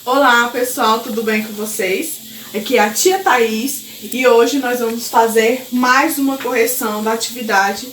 Olá pessoal, tudo bem com vocês? Aqui é a tia Thaís e hoje nós vamos fazer mais uma correção da atividade,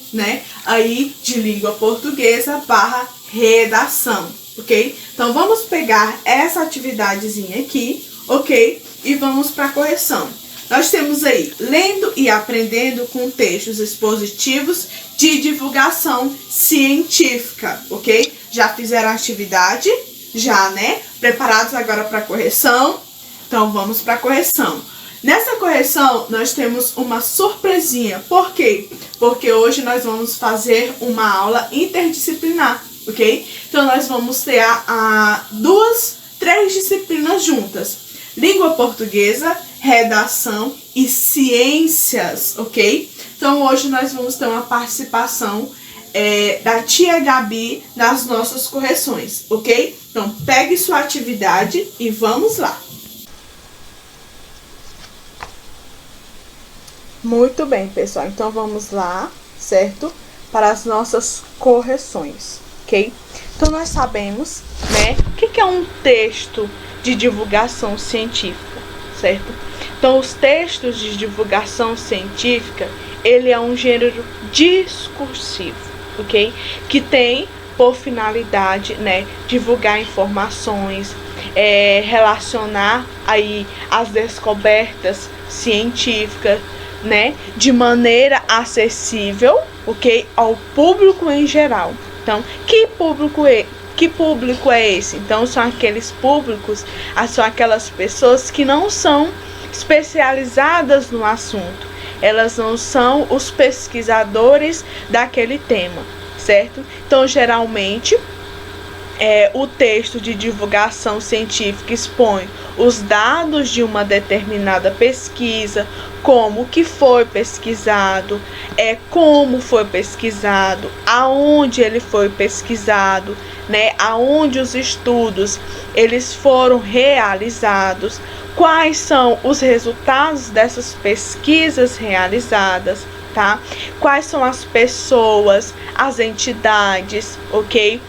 aí de língua portuguesa / redação, ok? Então vamos pegar essa atividadezinha aqui, ok? E vamos para a correção. Nós temos aí, lendo e aprendendo com textos expositivos de divulgação científica, ok? Já fizeram a atividade? Já, né? Preparados agora para a correção? Então vamos para a correção. Nessa correção nós temos uma surpresinha. Por quê? Porque hoje nós vamos fazer uma aula interdisciplinar, ok? Então nós vamos ter três disciplinas juntas. Língua portuguesa, redação e ciências, ok? Então hoje nós vamos ter uma participação da tia Gabi nas nossas correções, ok? Então pegue sua atividade e vamos lá. Muito bem, pessoal, então vamos lá, certo? Para as nossas correções, ok? Então nós sabemos, né, o que é um texto de divulgação científica, certo? Então os textos de divulgação científica, ele é um gênero discursivo, ok? Que tem por finalidade, né, divulgar informações, relacionar aí as descobertas científicas, né, de maneira acessível, ok, ao público em geral. Então, que público é esse? Então, são aqueles públicos, são aquelas pessoas que não são especializadas no assunto. Elas não são os pesquisadores daquele tema, certo? Então, geralmente, o texto de divulgação científica expõe os dados de uma determinada pesquisa, como que foi pesquisado, como foi pesquisado, aonde ele foi pesquisado, né? Aonde os estudos eles foram realizados, quais são os resultados dessas pesquisas realizadas, tá? Quais são as pessoas, as entidades, ok?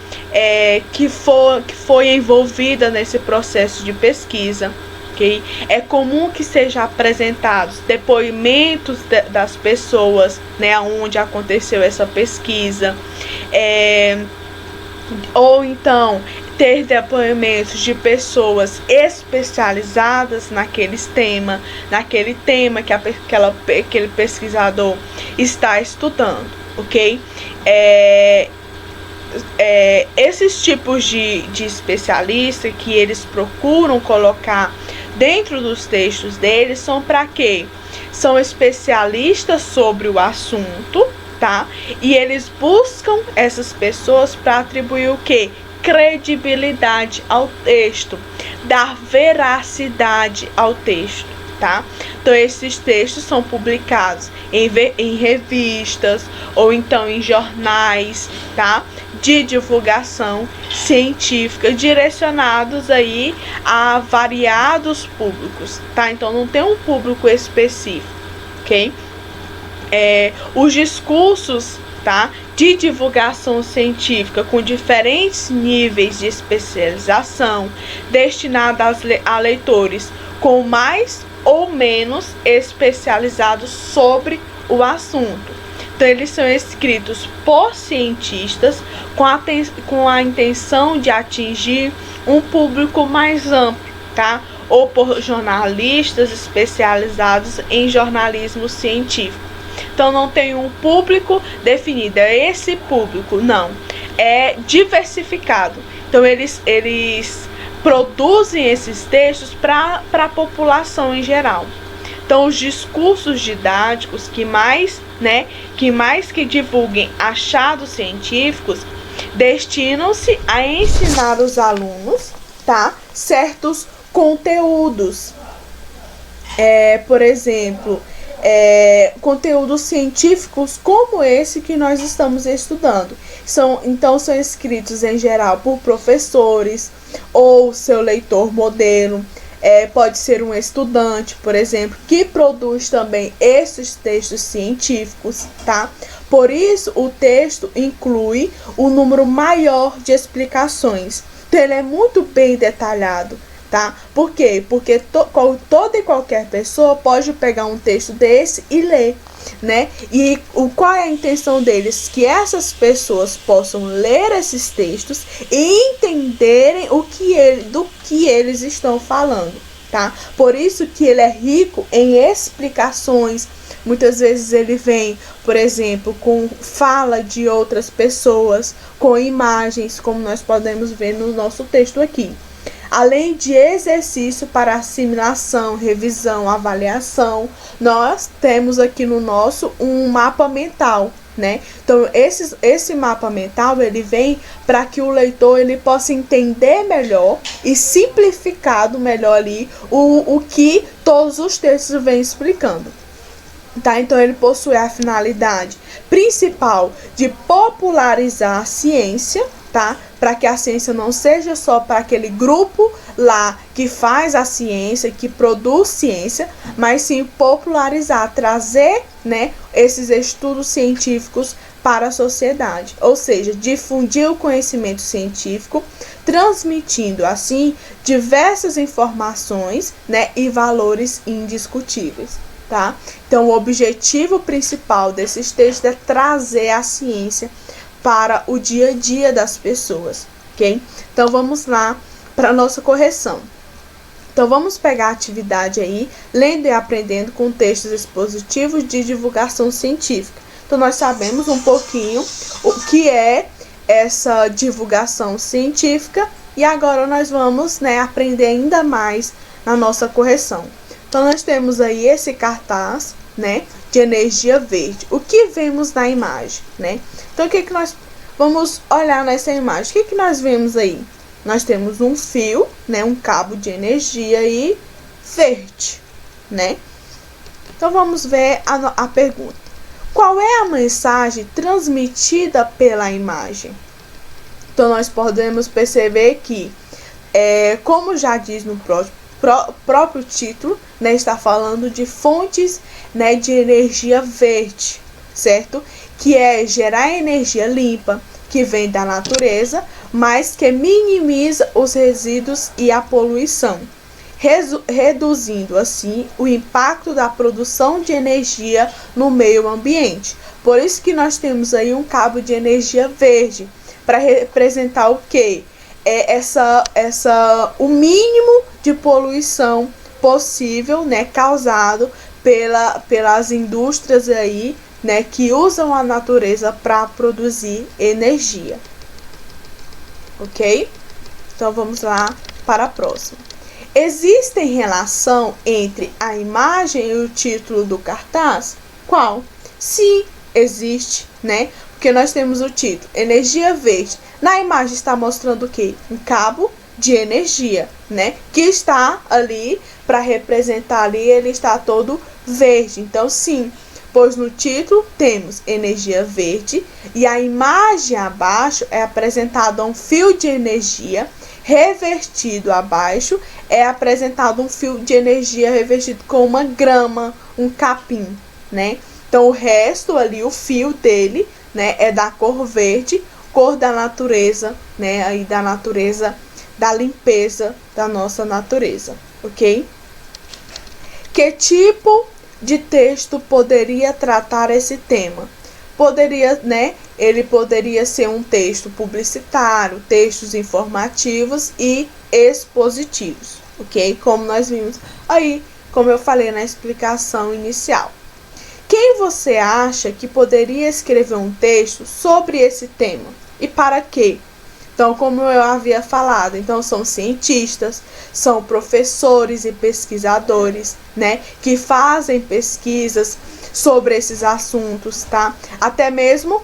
Que foi envolvida nesse processo de pesquisa, ok? É comum que sejam apresentados depoimentos das pessoas, né, onde aconteceu essa pesquisa, ou então ter depoimentos de pessoas especializadas naquele tema que aquele pesquisador está estudando, ok? Esses tipos de especialista que eles procuram colocar dentro dos textos deles são para quê? São especialistas sobre o assunto, tá? E eles buscam essas pessoas para atribuir o quê? Credibilidade ao texto, dar veracidade ao texto, tá? Então esses textos são publicados em revistas ou então em jornais, tá? De divulgação científica, direcionados aí a variados públicos, tá? Então não tem um público específico, ok? Os discursos, tá, de divulgação científica com diferentes níveis de especialização, destinados a leitores com mais ou menos especializados sobre o assunto. Então, eles são escritos por cientistas com a intenção de atingir um público mais amplo, tá? Ou por jornalistas especializados em jornalismo científico. Então, não tem um público definido, é esse público, não. É diversificado. Então, eles produzem esses textos para a população em geral. Então, os discursos didáticos que mais que divulguem achados científicos destinam-se a ensinar os alunos, tá, certos conteúdos. Por exemplo, conteúdos científicos como esse que nós estamos estudando. Então, são escritos em geral por professores ou seu leitor modelo. Pode ser um estudante, por exemplo, que produz também esses textos científicos, tá? Por isso, o texto inclui um número maior de explicações. Então, ele é muito bem detalhado, tá? Por quê? Porque toda e qualquer pessoa pode pegar um texto desse e ler, né? E qual é a intenção deles? Que essas pessoas possam ler esses textos e entenderem do que eles estão falando, tá? Por isso que ele é rico em explicações. Muitas vezes ele vem, por exemplo, com fala de outras pessoas, com imagens, como nós podemos ver no nosso texto aqui. Além de exercício para assimilação, revisão, avaliação, nós temos aqui no nosso um mapa mental, né? Então, esse mapa mental, ele vem para que o leitor ele possa entender melhor e simplificado melhor ali o que todos os textos vêm explicando. Tá? Então, ele possui a finalidade principal de popularizar a ciência, tá? Para que a ciência não seja só para aquele grupo lá que faz a ciência, que produz ciência, mas sim popularizar, trazer, né, esses estudos científicos para a sociedade. Ou seja, difundir o conhecimento científico, transmitindo assim diversas informações, né, e valores indiscutíveis. Tá? Então, o objetivo principal desses textos é trazer a ciência para o dia a dia das pessoas, ok? Então, vamos lá para a nossa correção. Então, vamos pegar a atividade aí, lendo e aprendendo com textos expositivos de divulgação científica. Então, nós sabemos um pouquinho o que é essa divulgação científica e agora nós vamos, né, aprender ainda mais na nossa correção. Então, nós temos aí esse cartaz, né, de energia verde. O que vemos na imagem, né? Então, o que nós vamos olhar nessa imagem? O que nós vemos aí? Nós temos um fio, né, um cabo de energia aí verde, né? Então, vamos ver a pergunta. Qual é a mensagem transmitida pela imagem? Então, nós podemos perceber que, como já diz no próprio título, né, está falando de fontes, né, de energia verde, certo? Que é gerar energia limpa, que vem da natureza, mas que minimiza os resíduos e a poluição, reduzindo assim o impacto da produção de energia no meio ambiente. Por isso que nós temos aí um cabo de energia verde, para representar o quê? O mínimo de poluição possível, né, causado pelas indústrias aí, né, que usam a natureza para produzir energia. Ok? Então, vamos lá para a próxima. Existe relação entre a imagem e o título do cartaz? Qual? Sim, existe, né? Porque nós temos o título, energia verde. Na imagem está mostrando o quê? Um cabo de energia, né? Que está ali para representar ali, ele está todo verde. Então, sim, pois no título temos energia verde e a imagem abaixo é apresentada um fio de energia revertido abaixo, é apresentado um fio de energia revertido com uma grama, um capim, né? Então, o resto ali, o fio dele, né, é da cor verde, cor da natureza, né, aí da natureza, da limpeza da nossa natureza, ok? Que tipo de texto poderia tratar esse tema? Poderia, né, ele poderia ser um texto publicitário, textos informativos e expositivos, ok? Como nós vimos aí, como eu falei na explicação inicial. Quem você acha que poderia escrever um texto sobre esse tema? E para quê? Então, como eu havia falado, então são cientistas, são professores e pesquisadores, né, que fazem pesquisas sobre esses assuntos, tá? Até mesmo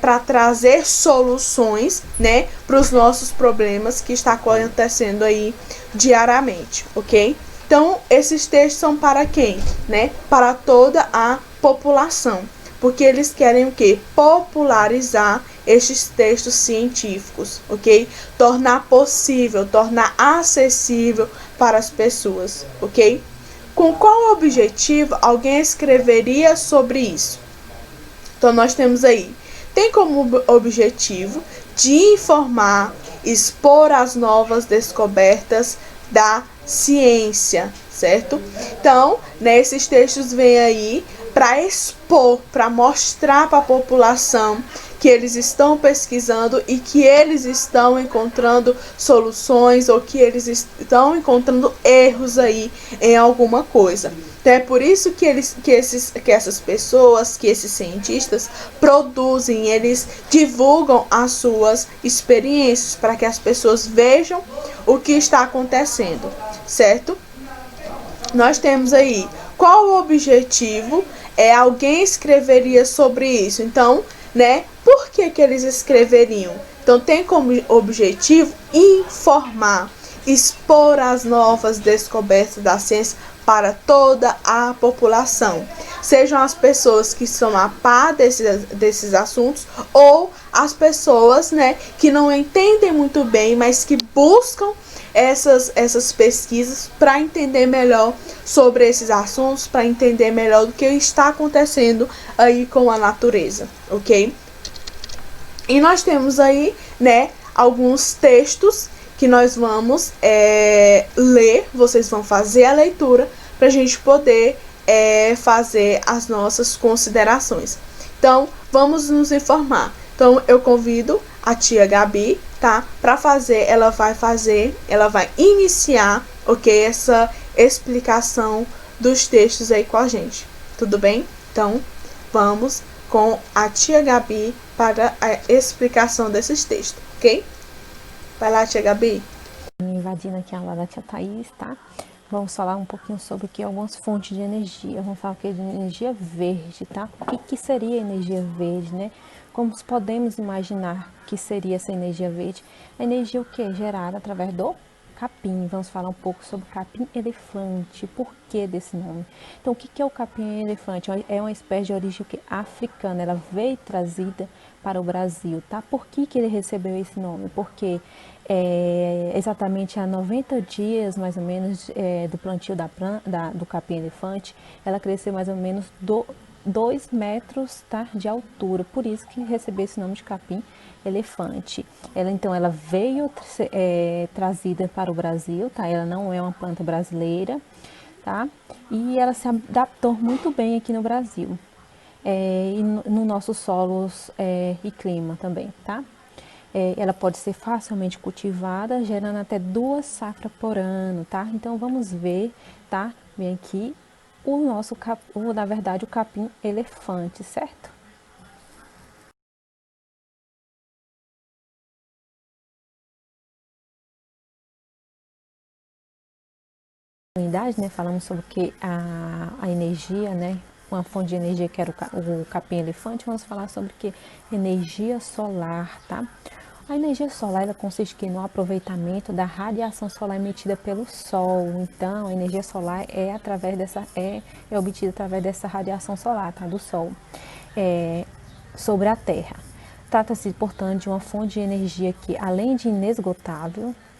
para trazer soluções, né, para os nossos problemas que está acontecendo aí diariamente, ok? Então, esses textos são para quem, né? Para toda a população, porque eles querem o quê? Popularizar estes textos científicos, ok? Tornar possível, tornar acessível para as pessoas, ok? Com qual objetivo alguém escreveria sobre isso? Então, nós temos aí, tem como objetivo de informar, expor as novas descobertas da ciência, certo? Então, né, esses textos vêm aí para expor, para mostrar para a população que eles estão pesquisando e que eles estão encontrando soluções ou que eles estão encontrando erros aí em alguma coisa. Então é por isso que essas pessoas, que esses cientistas produzem, eles divulgam as suas experiências para que as pessoas vejam o que está acontecendo, certo? Nós temos aí qual o objetivo, alguém escreveria sobre isso. Então, né, por que eles escreveriam? Então tem como objetivo informar, expor as novas descobertas da ciência para toda a população, sejam as pessoas que são a par desses assuntos ou as pessoas, né, que não entendem muito bem, mas que buscam essas pesquisas para entender melhor sobre esses assuntos, para entender melhor do que está acontecendo aí com a natureza, ok? E nós temos aí, né, alguns textos que nós vamos ler, vocês vão fazer a leitura para a gente poder fazer as nossas considerações. Então, vamos nos informar. Então, eu convido a tia Gabi, tá? Para fazer, ela vai iniciar, ok? Essa explicação dos textos aí com a gente. Tudo bem? Então, vamos com a tia Gabi para a explicação desses textos, ok? Vai lá, tia Gabi. Invadindo aqui a aula da tia Thaís, tá? Vamos falar um pouquinho sobre o que algumas fontes de energia. Vamos falar aqui de energia verde, tá? O que seria energia verde, né? Como podemos imaginar que seria essa energia verde? A energia o que? Gerada através do capim. Vamos falar um pouco sobre o capim elefante. Por que desse nome? Então, o que é o capim elefante? É uma espécie de origem africana. Ela veio trazida para o Brasil, tá? Por que ele recebeu esse nome? Porque exatamente há 90 dias, mais ou menos, do plantio do capim elefante, ela cresceu mais ou menos 2 metros, tá, de altura, por isso que recebeu esse nome de capim elefante. Então, ela veio trazida para o Brasil, tá? Ela não é uma planta brasileira, tá? E ela se adaptou muito bem aqui no Brasil. E no nossos solos e clima também, tá? Ela pode ser facilmente cultivada, gerando até 2 safras por ano, tá? Então vamos ver, tá? Vem aqui o nosso na verdade, o capim elefante, certo? Unidade, né? Falamos sobre que a energia, né? Uma fonte de energia que era o capim elefante, vamos falar sobre que energia solar, tá? A energia solar ela consiste no aproveitamento da radiação solar emitida pelo Sol. Então, a energia solar é obtida através dessa radiação solar, tá? Do Sol, sobre a Terra. Trata-se, portanto, de uma fonte de energia que, além de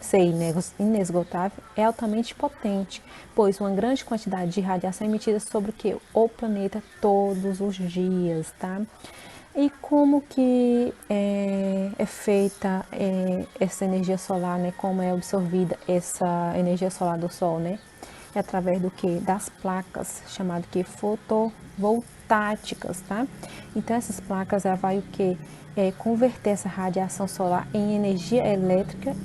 ser inesgotável, é altamente potente, pois uma grande quantidade de radiação é emitida sobre o planeta todos os dias, tá? E como que é feita essa energia solar, né? Como é absorvida essa energia solar do Sol, né? É através do que? Das placas, chamado que fotovoltaicas, tá? Então essas placas ela vai o que? Converter essa radiação solar em energia elétrica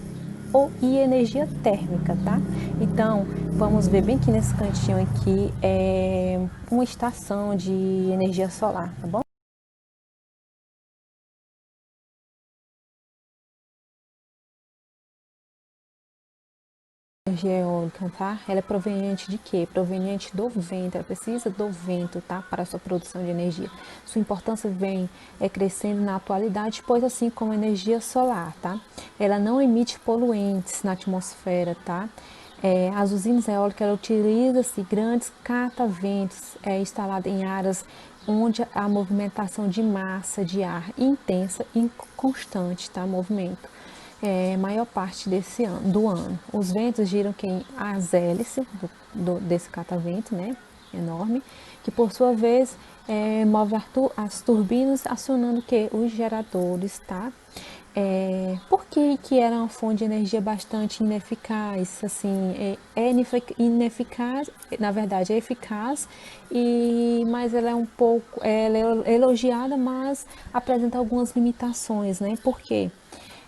e energia térmica, tá? Então, vamos ver bem aqui nesse cantinho aqui, uma estação de energia solar, tá bom? Energia eólica, tá? Ela é proveniente de quê? Proveniente do vento, ela precisa do vento, tá? Para a sua produção de energia. Sua importância vem crescendo na atualidade, pois assim como a energia solar, tá? Ela não emite poluentes na atmosfera, tá? As usinas eólicas utilizam-se grandes cataventos instalados em áreas onde a movimentação de massa de ar intensa e constante, tá? Movimento. Maior parte do ano. Os ventos giram as hélices desse catavento, né, enorme, que por sua vez move as turbinas acionando os geradores, tá? Por que era uma fonte de energia bastante ineficaz? Assim, ineficaz, na verdade é eficaz, mas ela é um pouco, ela é elogiada, mas apresenta algumas limitações, né? Por quê?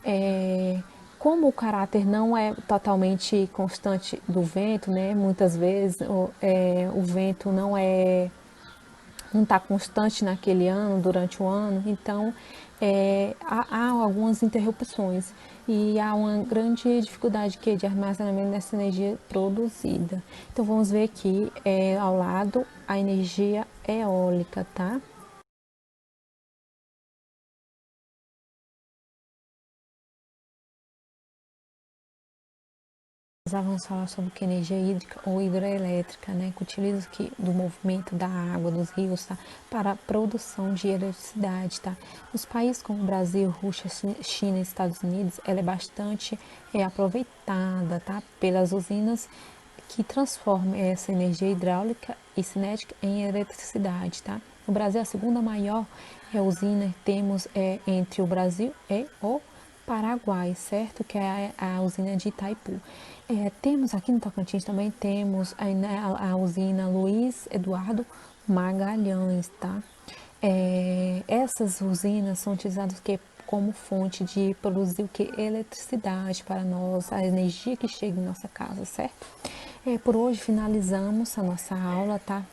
É, como o caráter não é totalmente constante do vento, né? Muitas vezes o vento não está constante naquele ano, durante o ano, então há algumas interrupções e há uma grande dificuldade de armazenamento dessa energia produzida. Então vamos ver aqui ao lado a energia eólica, tá? Vamos falar sobre que energia hídrica ou hidroelétrica, né, que utiliza do movimento da água, dos rios, tá, para a produção de eletricidade, tá. Nos países como Brasil, Rússia, China e Estados Unidos, ela é bastante aproveitada, tá, pelas usinas que transformam essa energia hidráulica e cinética em eletricidade, tá. No Brasil, a segunda maior usina que temos entre o Brasil e o Paraguai, certo? Que é a usina de Itaipu. Temos aqui no Tocantins também temos a usina Luiz Eduardo Magalhães, tá? Essas usinas são utilizadas como fonte de produzir eletricidade para nós, a energia que chega em nossa casa, certo? Por hoje finalizamos a nossa aula, tá?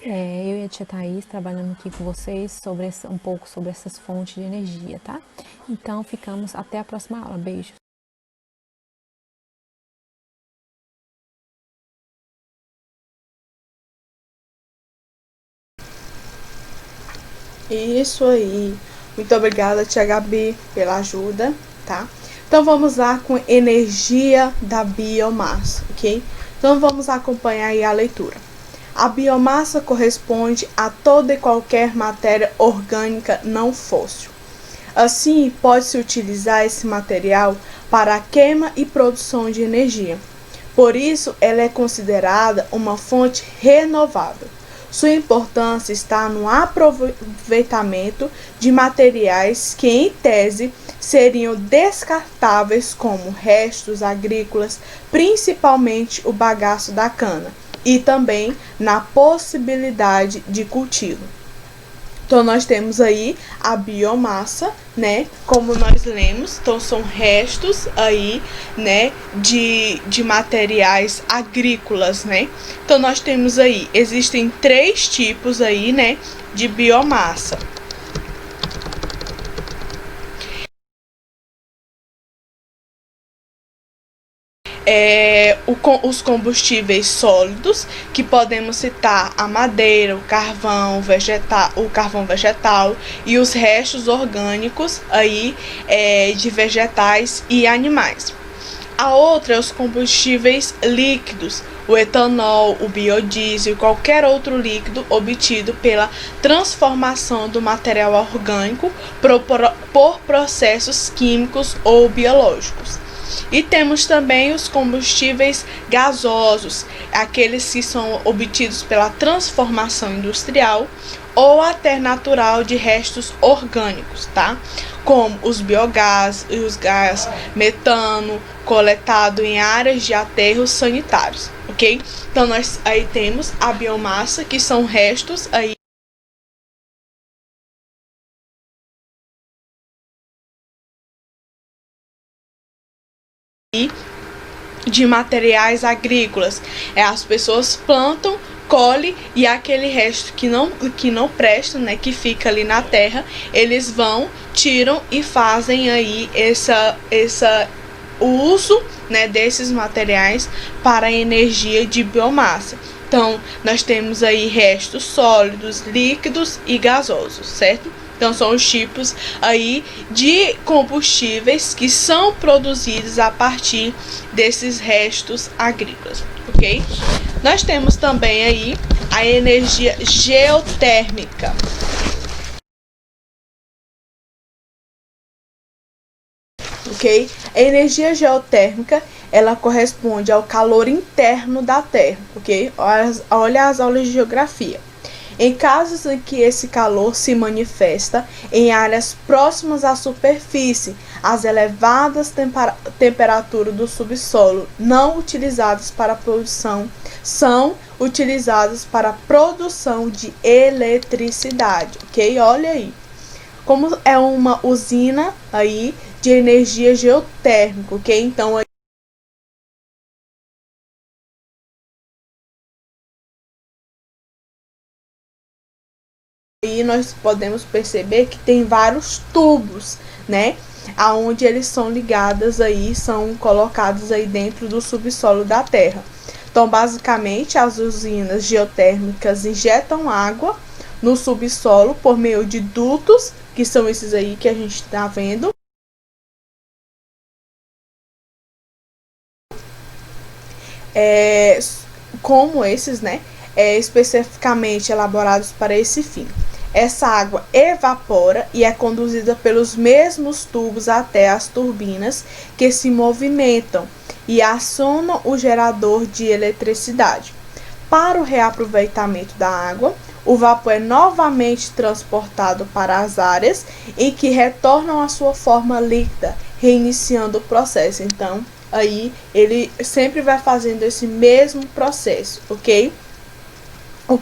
Eu e a tia Thaís trabalhando aqui com vocês um pouco sobre essas fontes de energia, tá? Então ficamos até a próxima aula. Beijo! Isso aí. Muito obrigada, tia Gabi, pela ajuda, tá? Então vamos lá com energia da biomassa, ok? Então vamos acompanhar aí a leitura. A biomassa corresponde a toda e qualquer matéria orgânica não fóssil. Assim, pode-se utilizar esse material para a queima e produção de energia. Por isso, ela é considerada uma fonte renovável. Sua importância está no aproveitamento de materiais que, em tese, seriam descartáveis como restos agrícolas, principalmente o bagaço da cana, e também na possibilidade de cultivo. Então, nós temos aí a biomassa, né? Como nós lemos, então são restos aí, né? De materiais agrícolas, né? Então, nós temos aí, existem 3 tipos aí, né? De biomassa. Os combustíveis sólidos, que podemos citar a madeira, o carvão vegetal e os restos orgânicos aí, de vegetais e animais. A outra é os combustíveis líquidos, o etanol, o biodiesel e qualquer outro líquido obtido pela transformação do material orgânico por processos químicos ou biológicos. E temos também os combustíveis gasosos, aqueles que são obtidos pela transformação industrial ou até natural de restos orgânicos, tá? Como os biogás e os gás metano coletado em áreas de aterros sanitários, ok? Então nós aí temos a biomassa, que são restos aí de materiais agrícolas. As pessoas plantam, colhem e aquele resto que não presta, né, que fica ali na terra, eles vão, tiram e fazem aí o uso, né, desses materiais para a energia de biomassa. Então, nós temos aí restos sólidos, líquidos e gasosos, certo? Então, são os tipos aí de combustíveis que são produzidos a partir desses restos agrícolas, ok? Nós temos também aí a energia geotérmica. Ok? A energia geotérmica, ela corresponde ao calor interno da Terra, ok? Olha as aulas de geografia. Em casos em que esse calor se manifesta em áreas próximas à superfície, as elevadas temperaturas do subsolo não utilizadas para a produção são utilizadas para a produção de eletricidade, ok? Olha aí, como é uma usina aí de energia geotérmica, ok? Então, aí nós podemos perceber que tem vários tubos, né? Aonde eles são ligados aí, são colocados aí dentro do subsolo da Terra. Então, basicamente, as usinas geotérmicas injetam água no subsolo por meio de dutos, que são esses aí que a gente está vendo. Como esses, né? Especificamente elaborados para esse fim. Essa água evapora e é conduzida pelos mesmos tubos até as turbinas que se movimentam e acionam o gerador de eletricidade. Para o reaproveitamento da água, o vapor é novamente transportado para as áreas em que retornam à sua forma líquida, reiniciando o processo. Então, aí ele sempre vai fazendo esse mesmo processo, ok? O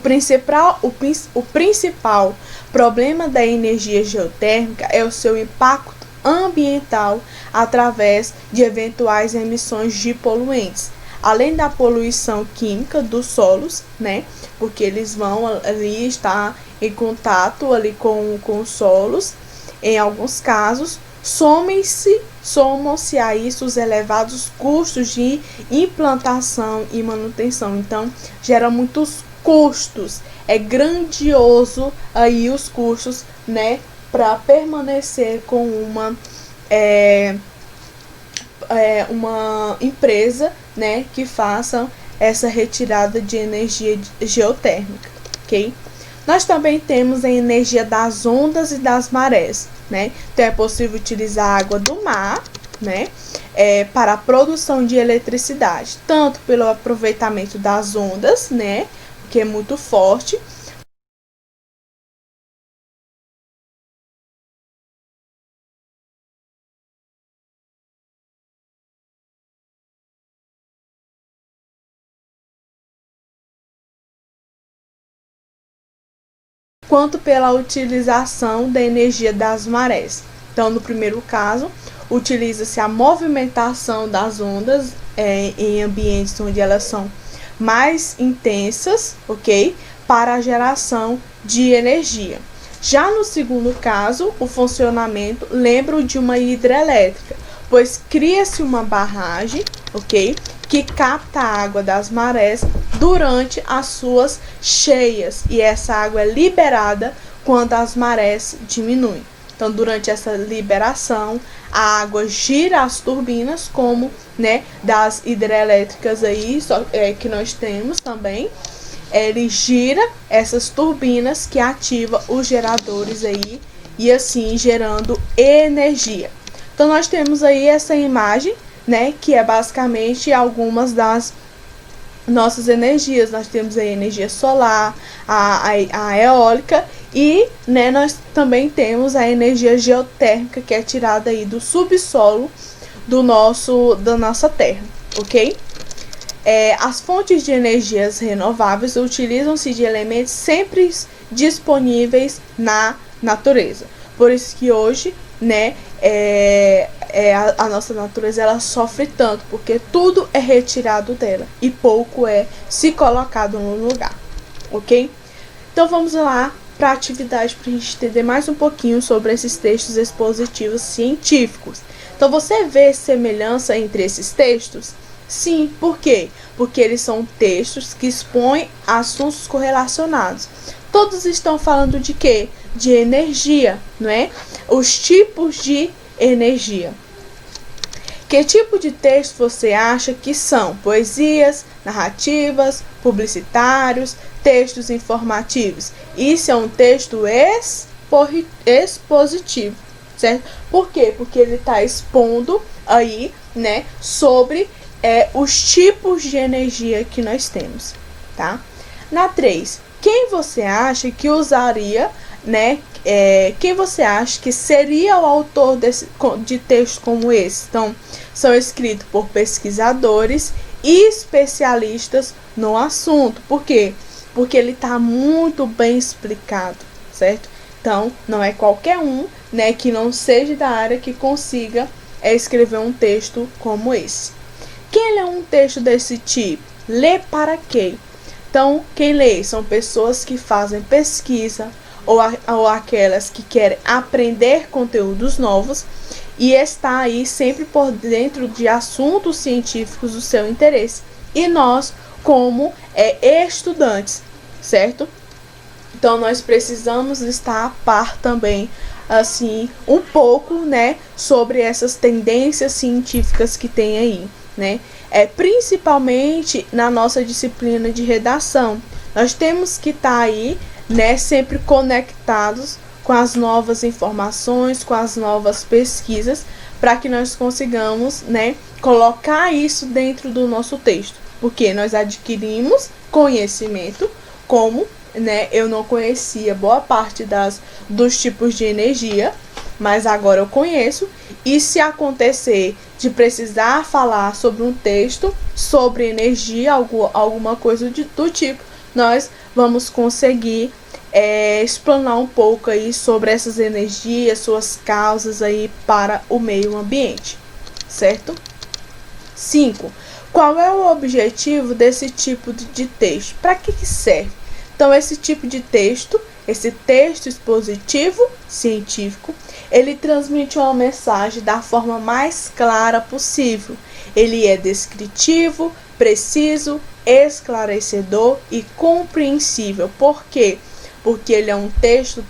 principal problema da energia geotérmica é o seu impacto ambiental através de eventuais emissões de poluentes, além da poluição química dos solos, né? Porque eles vão ali estar em contato ali com os solos. Em alguns casos, somam-se a isso os elevados custos de implantação e manutenção. Então, gera muitos custos, é grandioso aí os custos, né, para permanecer com uma empresa, né, que faça essa retirada de energia geotérmica, ok? Nós também temos a energia das ondas e das marés, né? Então é possível utilizar a água do mar, né, para a produção de eletricidade, tanto pelo aproveitamento das ondas, né, que é muito forte, quanto pela utilização da energia das marés. Então, no primeiro caso, utiliza-se a movimentação das ondas em ambientes onde elas são mais intensas, ok? Para a geração de energia. Já no segundo caso, o funcionamento lembra de uma hidrelétrica, pois cria-se uma barragem, ok? Que capta a água das marés durante as suas cheias, e essa água é liberada quando as marés diminuem. Então, durante essa liberação, a água gira as turbinas, como, né, das hidrelétricas aí, que nós temos também. Ele gira essas turbinas que ativa os geradores aí, e assim gerando energia. Então, nós temos aí essa imagem, né, que é basicamente algumas das nossas energias. Nós temos a energia solar, a eólica e, né, nós também temos a energia geotérmica, que é tirada aí do subsolo da nossa Terra, ok? As fontes de energias renováveis utilizam-se de elementos sempre disponíveis na natureza. Por isso que hoje, né, a nossa natureza ela sofre tanto, porque tudo é retirado dela e pouco é se colocado no lugar, ok? Então vamos lá para a atividade para a gente entender mais um pouquinho sobre esses textos expositivos científicos. Então você vê semelhança entre esses textos? Sim, por quê? Porque eles são textos que expõem assuntos correlacionados. Todos estão falando de quê? De energia, não é? Os tipos de energia. Que tipo de texto você acha que são? Poesias, narrativas, publicitários, textos informativos? Isso é um texto expositivo, certo? Por quê? Porque ele está expondo aí, né, sobre os tipos de energia que nós temos, tá? Na 3, Quem você acha que usaria, né? Quem você acha que seria o autor de textos como esse? Então, são escritos por pesquisadores e especialistas no assunto. Por quê? Porque ele está muito bem explicado, certo? Então, não é qualquer um, né, que não seja da área que consiga escrever um texto como esse. Quem lê um texto desse tipo? Lê para quê? Então, quem lê são pessoas que fazem pesquisa ou aquelas que querem aprender conteúdos novos e está aí sempre por dentro de assuntos científicos do seu interesse. E nós, como estudantes, certo? Então, nós precisamos estar a par também, assim, um pouco, né, sobre essas tendências científicas que tem aí, né? Principalmente na nossa disciplina de redação. Nós temos que estar aí, né, sempre conectados com as novas informações, com as novas pesquisas, para que nós consigamos, né, colocar isso dentro do nosso texto. Porque nós adquirimos conhecimento, como, né, eu não conhecia boa parte dos tipos de energia, mas agora eu conheço. E se acontecer de precisar falar sobre um texto, sobre energia, alguma coisa do tipo, nós vamos conseguir explanar um pouco aí sobre essas energias, suas causas aí para o meio ambiente, certo? 5. Qual é o objetivo desse tipo de texto? Para que serve? Então, esse tipo de texto, esse texto expositivo científico, ele transmite uma mensagem da forma mais clara possível. Ele é descritivo, preciso, esclarecedor e compreensível. Por quê? Porque ele é um texto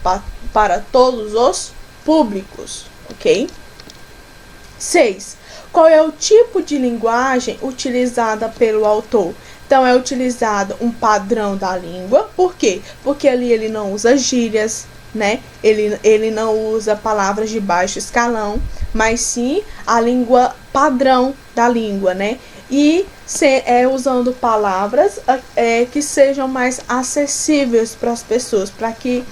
para todos os públicos, ok? 6. Qual é o tipo de linguagem utilizada pelo autor? Então, é utilizado um padrão da língua. Por quê? Porque ali ele não usa gírias, né? Ele não usa palavras de baixo escalão, mas sim a língua padrão da língua, né? E usando palavras que sejam mais acessíveis para as pessoas, para que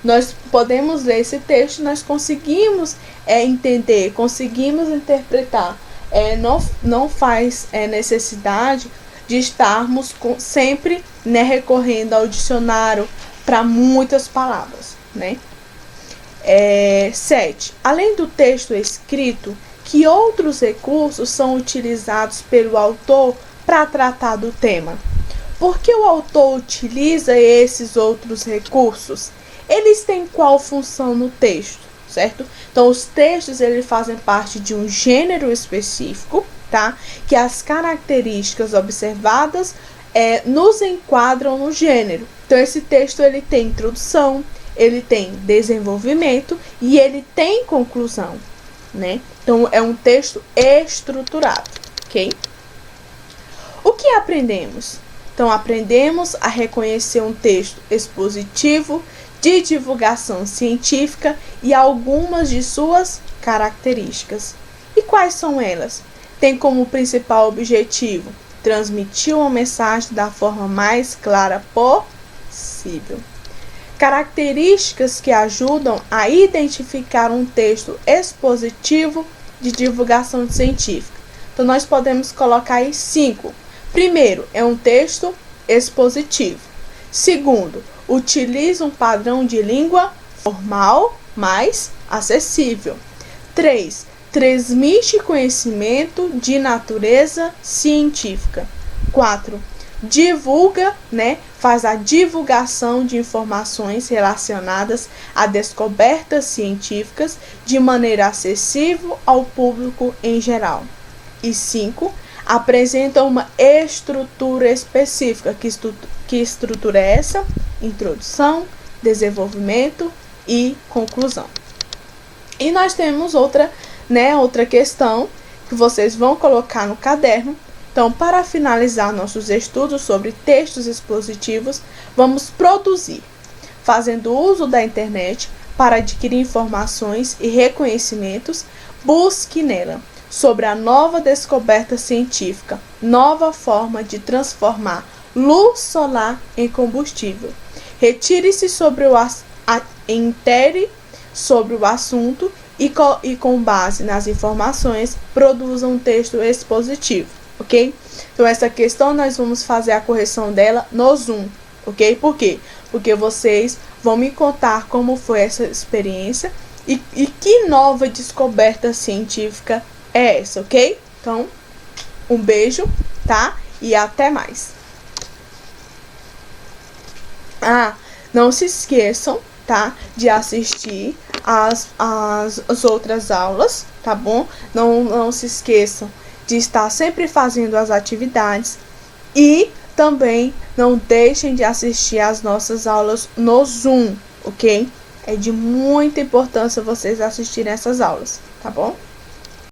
nós podemos ler esse texto, nós conseguimos entender, conseguimos interpretar. Não faz necessidade de estarmos sempre, né, recorrendo ao dicionário para muitas palavras, né? 7. Além do texto escrito, que outros recursos são utilizados pelo autor para tratar do tema? Por que o autor utiliza esses outros recursos? Eles têm qual função no texto, certo? Então, os textos eles fazem parte de um gênero específico, tá? Que as características observadas nos enquadram no gênero. Então, esse texto ele tem introdução, ele tem desenvolvimento e ele tem conclusão, né? Então, é um texto estruturado, ok? O que aprendemos? Então, aprendemos a reconhecer um texto expositivo, de divulgação científica e algumas de suas características. E quais são elas? Tem como principal objetivo transmitir uma mensagem da forma mais clara possível. Características que ajudam a identificar um texto expositivo de divulgação científica. Então, nós podemos colocar aí 5. Primeiro, é um texto expositivo. Segundo, utiliza um padrão de língua formal, mais acessível. 3. Transmite conhecimento de natureza científica. 4. Divulga, né? Faz a divulgação de informações relacionadas a descobertas científicas de maneira acessível ao público em geral. E 5. Apresenta uma estrutura específica. Que estrutura é essa? Introdução, desenvolvimento e conclusão. E nós temos outra questão que vocês vão colocar no caderno. Então, para finalizar nossos estudos sobre textos expositivos, vamos produzir, fazendo uso da internet para adquirir informações e reconhecimentos. Busque nela sobre a nova descoberta científica, nova forma de transformar luz solar em combustível. Retire-se sobre intere sobre o assunto e com base nas informações, produza um texto expositivo, ok? Então, essa questão nós vamos fazer a correção dela no Zoom, ok? Por quê? Porque vocês vão me contar como foi essa experiência e que nova descoberta científica é essa, ok? Então, um beijo, tá? E até mais. Não se esqueçam, tá? De assistir as outras aulas, tá bom? Não se esqueçam de estar sempre fazendo as atividades e também não deixem de assistir as nossas aulas no Zoom, ok? É de muita importância vocês assistirem essas aulas, tá bom?